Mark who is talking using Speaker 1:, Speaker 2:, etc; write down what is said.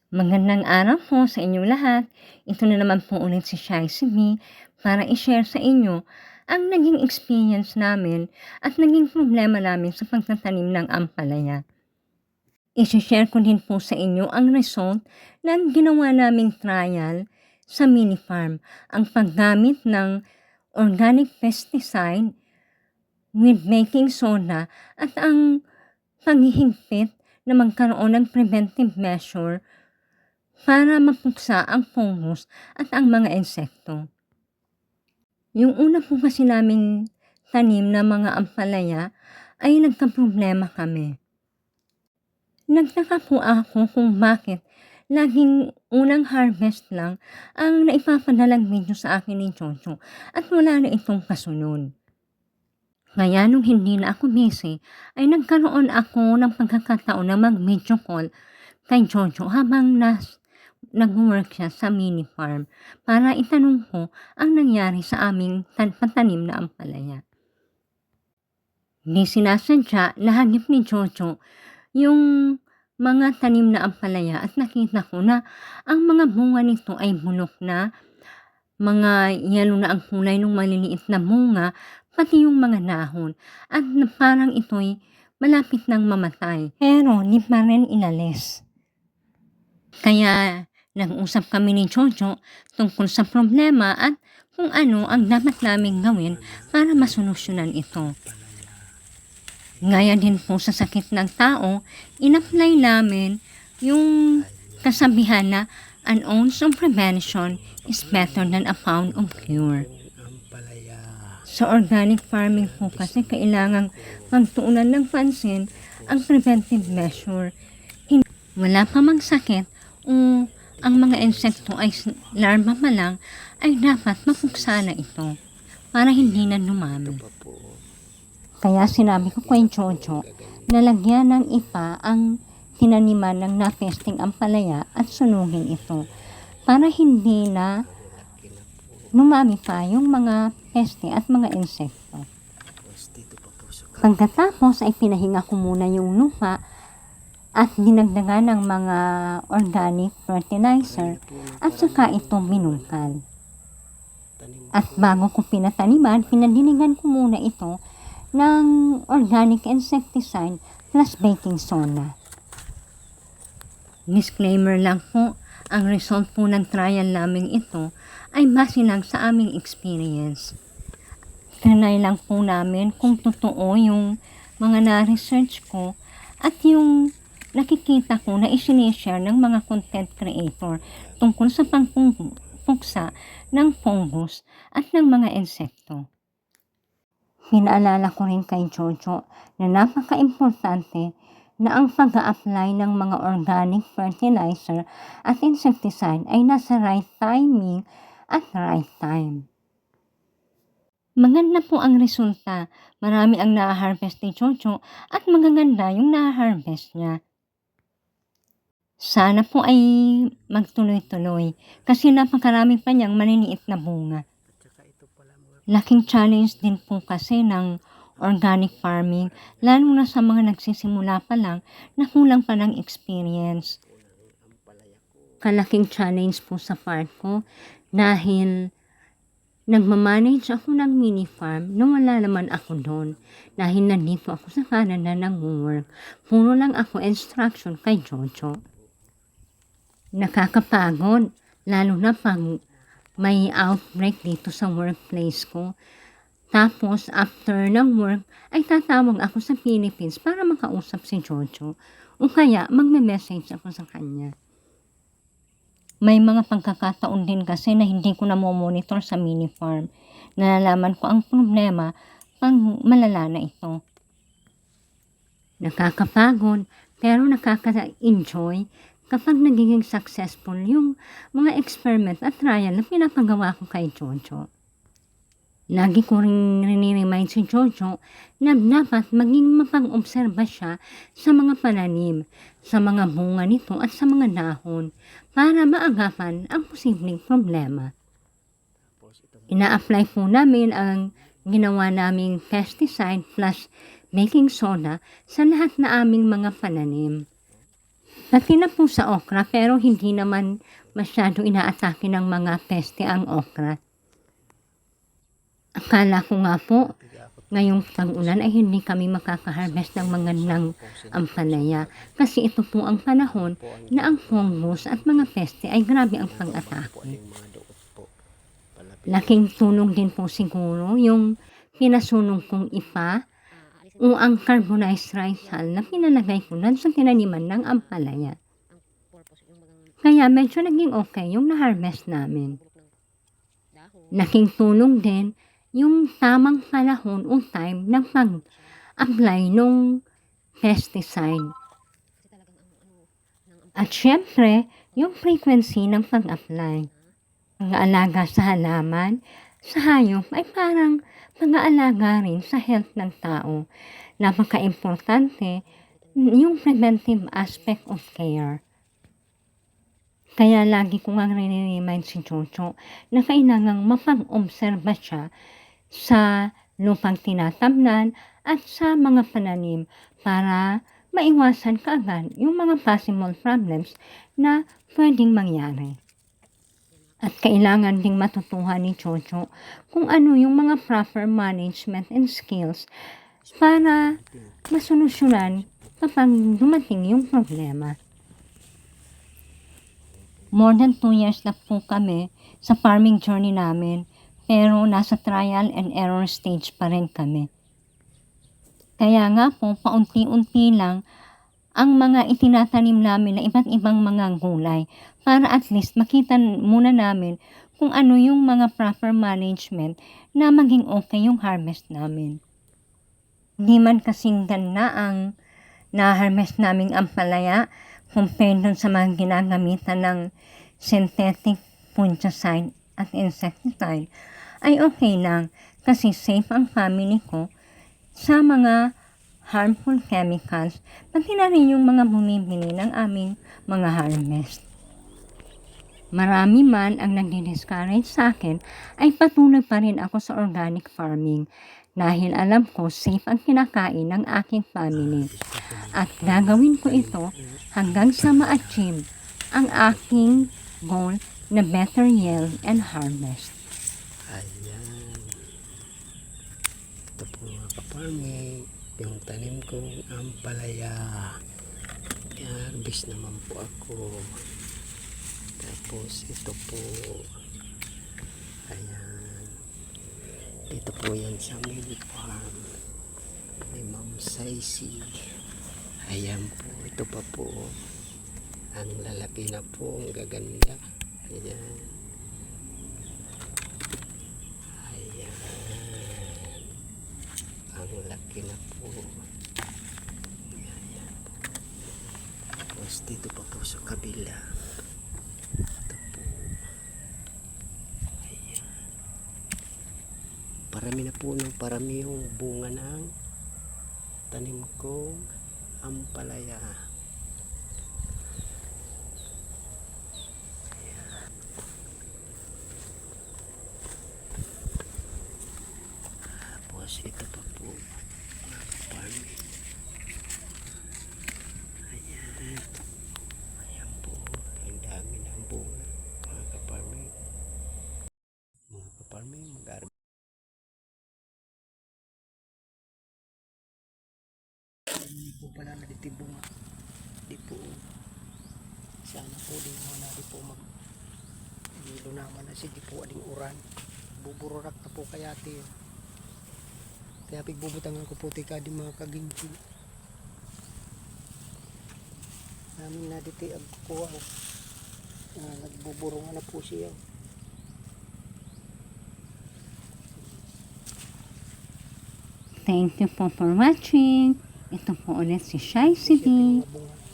Speaker 1: Magandang araw po sa inyong lahat. Ito na naman po ulit si Shai Me para i-share sa inyo ang naging experience namin at naging problema namin sa pagtatanim ng ampalaya. I-share ko din po sa inyo ang result ng ginawa naming trial sa mini farm, ang paggamit ng organic pesticide with baking soda at ang paghihigpit na magkaroon ng preventive measure para mapuksa ang fungus at ang mga insekto. Yung una po kasi naming tanim na mga ampalaya ay nagkaproblema kami. Nagtaka po ako kung bakit laging unang harvest lang ang naipapadalang video sa akin ni Chocho at wala na itong kasunod. Kaya nung hindi na ako busy, ay nagkaroon ako ng pagkakataon na mag-video call kay Jojo habang nag-work siya sa mini farm para itanong ko ang nangyari sa aming patanim na ampalaya. Di sinasadya, nahagip ni Jojo yung mga tanim na ampalaya at nakita ko na ang mga bunga nito ay bulok na, mga yellow na ang kulay ng maliliit na bunga, pati yung mga dahon at parang ito'y malapit nang mamatay pero di pa rin inalis. Kaya nag-usap kami ni Jojo tungkol sa problema at kung ano ang dapat naming gawin para masolusyonan ito. Gaya din po sa sakit ng tao, in-apply namin yung kasabihan na an ounce of prevention is better than a pound of cure. Sa organic farming po kasi kailangang magtuunan ng pansin ang preventive measure. Wala pa mang sakit o ang mga insekto ay larva pa lang, ay dapat mapuksa na ito para hindi na dumami. Kaya sinabi ko kay Jojo na lagyan ng ipa ang tinaniman ng napesting ampalaya at sunugin ito para hindi na dumami pa yung mga peste at mga insekto. Pagkatapos ay pinahinga ko muna yung lupa at dinagdagan ng mga organic fertilizer at saka ito binungkal. At bago ko pinataniman, pinadinigan ko muna ito ng organic insecticide plus baking soda. Disclaimer lang po, ang result po ng trial namin ito ay base lang sa aming experience. Trinay lang po namin kung totoo yung mga na-research ko at yung nakikita ko na isinishare ng mga content creator tungkol sa pagpuksa ng fungus at ng mga insekto. Pinaalala ko rin kay Jojo na napaka-importante na ang pag-a-apply ng mga organic fertilizer at insecticide ay nasa right timing at right time. Maganda po ang resulta. Marami ang na-harvest ni Jojo at magaganda yung na-harvest niya. Sana po ay magtuloy-tuloy kasi napakarami pa niyang maliliit na bunga. Laking challenge din po kasi ng organic farming, lalo na sa mga nagsisimula pa lang na kulang pa ng experience. Kalaking challenge po sa part ko dahil nagmamanage ako ng mini farm na wala naman ako doon dahil nandito ako sa Canada nag-work. Puro lang ako instruction kay Jojo. Nakakapagod, lalo na pag may outbreak dito sa workplace ko. Tapos, after ng work, ay tatawag ako sa Philippines para makausap si Jojo. O kaya, magme-message ako sa kanya. May mga pagkakataon din kasi na hindi ko na monitor sa mini farm. Nalalaman ko ang problema pag malala na ito. Nakakapagod, pero nakaka-enjoy kapag nagiging successful yung mga experiment at trial na pinapagawa ko kay Jojo. Lagi ko rin riniremind si Jojo na dapat maging mapag-obserba siya sa mga pananim, sa mga bunga nito at sa mga dahon para maagapan ang posibleng problema. Ina-apply po namin ang ginawa naming pesticide plus baking soda sa lahat na aming mga pananim. Pati na po sa okra pero hindi naman masyado inaatake ng mga peste ang okra. Akala ko nga po ngayong tag-ulan ay hindi kami makaka-harvest ng magandang ampalaya kasi ito po ang panahon na ang fungus at mga peste ay grabe ang pag-atake. Laking tulong din po siguro yung pinasunog kong ipa o ang carbonized rice hull na pinalagay ko lang sa tinaniman ng ampalaya. Kaya medyo naging okay yung na-harvest namin. Laking tulong din yung tamang panahon o time ng pag-apply ng pesticide. At syempre, yung frequency ng pag-apply. Pag-aalaga sa halaman, sa hayop ay parang pag-aalaga rin sa health ng tao. Napaka-importante yung preventive aspect of care. Kaya lagi ko nga rin-remind si Jojo na kailangang mapag-obserba siya sa lupang tinatamnan at sa mga pananim para maiwasan kaagad yung mga possible problems na pwedeng mangyari. At kailangan ding matutuhan ni Jojo kung ano yung mga proper management and skills para masolusyonan kapag dumating yung problema. More than 2 years na po kami sa farming journey namin, pero nasa trial and error stage pa rin kami. Kaya nga po, paunti-unti lang ang mga itinatanim namin na iba't ibang mga gulay para at least makita muna namin kung ano yung mga proper management na maging okay yung harvest namin. Hindi man kasing ganda ang na-harvest naming ampalaya compared dun sa mga ginagamitan ng synthetic fungicide at insecticide, ay okay lang kasi safe ang family ko sa mga harmful chemicals, pati na rin yung mga bumibili ng aming mga harvest. Marami man ang nagdi-discourage sa akin, ay patuloy pa rin ako sa organic farming dahil alam ko safe ang kinakain ng aking family. At gagawin ko ito hanggang sa ma-achieve ang aking goal na better yield and harvest.
Speaker 2: Ayan. Ito po mga kaparming, yung tanim kong ampalaya. Harvest naman po ako. Tapos ito po. Ayan. Dito po yan sa Milk Farm. May Ma'am Saisi. Ayan po. Ito pa po. Ang lalaki na po. Ang gaganda. Ayan. Ayan. Ang laki na po. Ayan po. Tapos dito pa po sa kabila. Ito po. Ayan. Parami na po ng parami yung bunga ng tanim kong ampalaya. Tapos ito pa po mga kaparming. Ayan. Ayan po. Ang dami ng bunga mga kaparming. Mga kaparming, mag-harvest. Hindi po pala naditibong. Di po. Sana po di mo na di po mag dilo naman na si di po aling uran. Bubururak na po kaya tiyo. Kaya pigbubutangan ko po tika di mga kaginti. Namin na diti agkukuha. Nagbuburungan na po siya.
Speaker 1: Thank you po for watching. Ito po ulit si Shai
Speaker 2: Siya
Speaker 1: Sibi.
Speaker 2: mga bunga.